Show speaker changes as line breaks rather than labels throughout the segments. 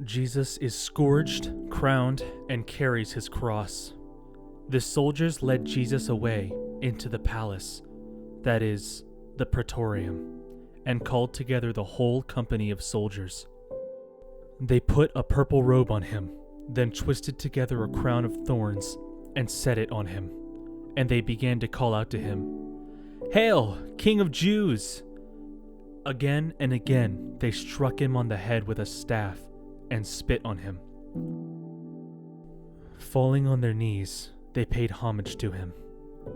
Jesus is scourged, crowned, and carries his cross. The soldiers led Jesus away into the palace, that is, the praetorium, and called together the whole company of soldiers. They put a purple robe on him, then twisted together a crown of thorns and set it on him. And they began to call out to him, "Hail, King of Jews!" Again and again they struck him on the head with a staff and spit on him. Falling on their knees, they paid homage to him,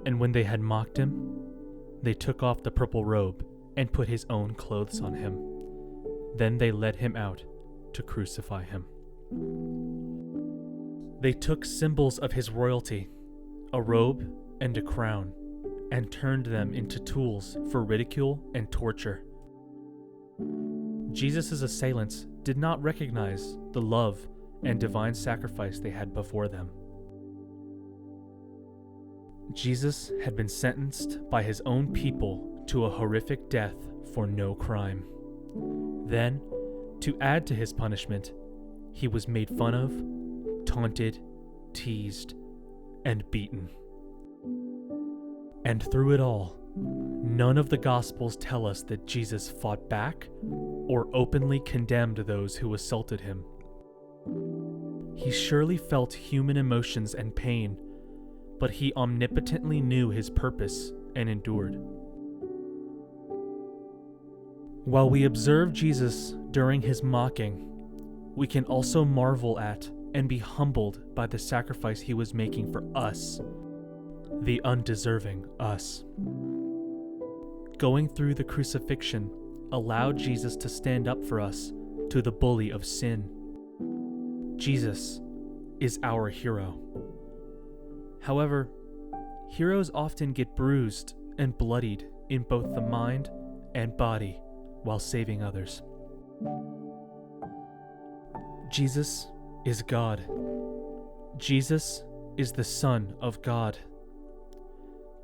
and when they had mocked him, they took off the purple robe and put his own clothes on him. Then they led him out to crucify him. They took symbols of his royalty, a robe and a crown, and turned them into tools for ridicule and torture. Jesus' assailants did not recognize the love and divine sacrifice they had before them. Jesus had been sentenced by his own people to a horrific death for no crime. Then, to add to his punishment, he was made fun of, taunted, teased, and beaten. And through it all, none of the Gospels tell us that Jesus fought back or openly condemned those who assaulted him. He surely felt human emotions and pain, but he omnipotently knew his purpose and endured. While we observe Jesus during his mocking, we can also marvel at and be humbled by the sacrifice he was making for us, the undeserving us. Going through the crucifixion allowed Jesus to stand up for us to the bully of sin. Jesus is our hero. However, heroes often get bruised and bloodied in both the mind and body while saving others. Jesus is God. Jesus is the Son of God.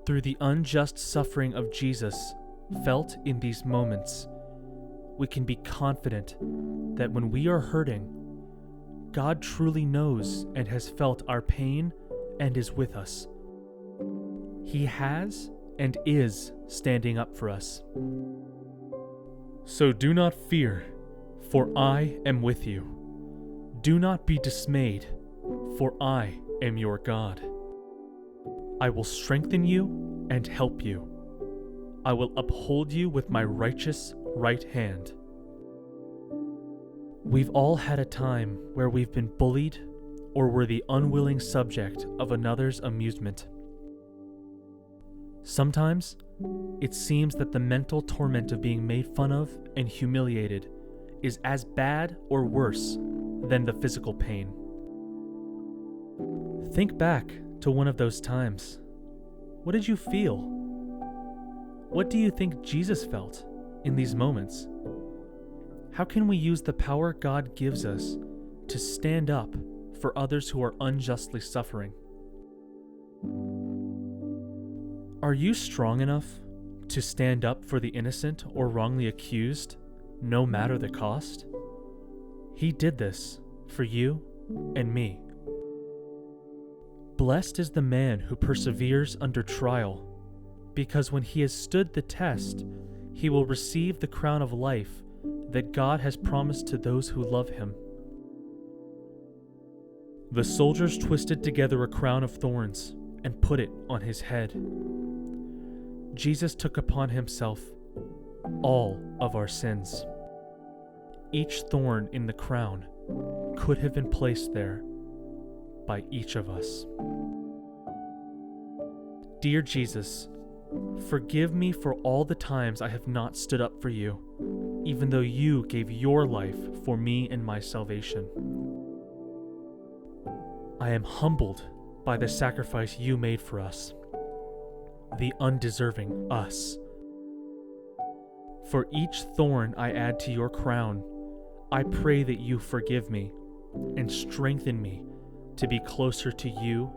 Through the unjust suffering of Jesus felt in these moments, we can be confident that when we are hurting, God truly knows and has felt our pain and is with us. He has and is standing up for us. So do not fear, for I am with you. Do not be dismayed, for I am your God. I will strengthen you and help you. I will uphold you with my righteous right hand. We've all had a time where we've been bullied or were the unwilling subject of another's amusement. Sometimes, it seems that the mental torment of being made fun of and humiliated is as bad or worse than the physical pain. Think back to one of those times. What did you feel? What do you think Jesus felt in these moments? How can we use the power God gives us to stand up for others who are unjustly suffering? Are you strong enough to stand up for the innocent or wrongly accused, no matter the cost? He did this for you and me. Blessed is the man who perseveres under trial, because when he has stood the test, he will receive the crown of life that God has promised to those who love him. The soldiers twisted together a crown of thorns and put it on his head. Jesus took upon himself all of our sins. Each thorn in the crown could have been placed there by each of us. Dear Jesus, forgive me for all the times I have not stood up for you, even though you gave your life for me and my salvation. I am humbled by the sacrifice you made for us, the undeserving us. For each thorn I add to your crown, I pray that you forgive me and strengthen me to be closer to you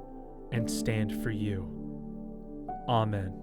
and stand for you. Amen.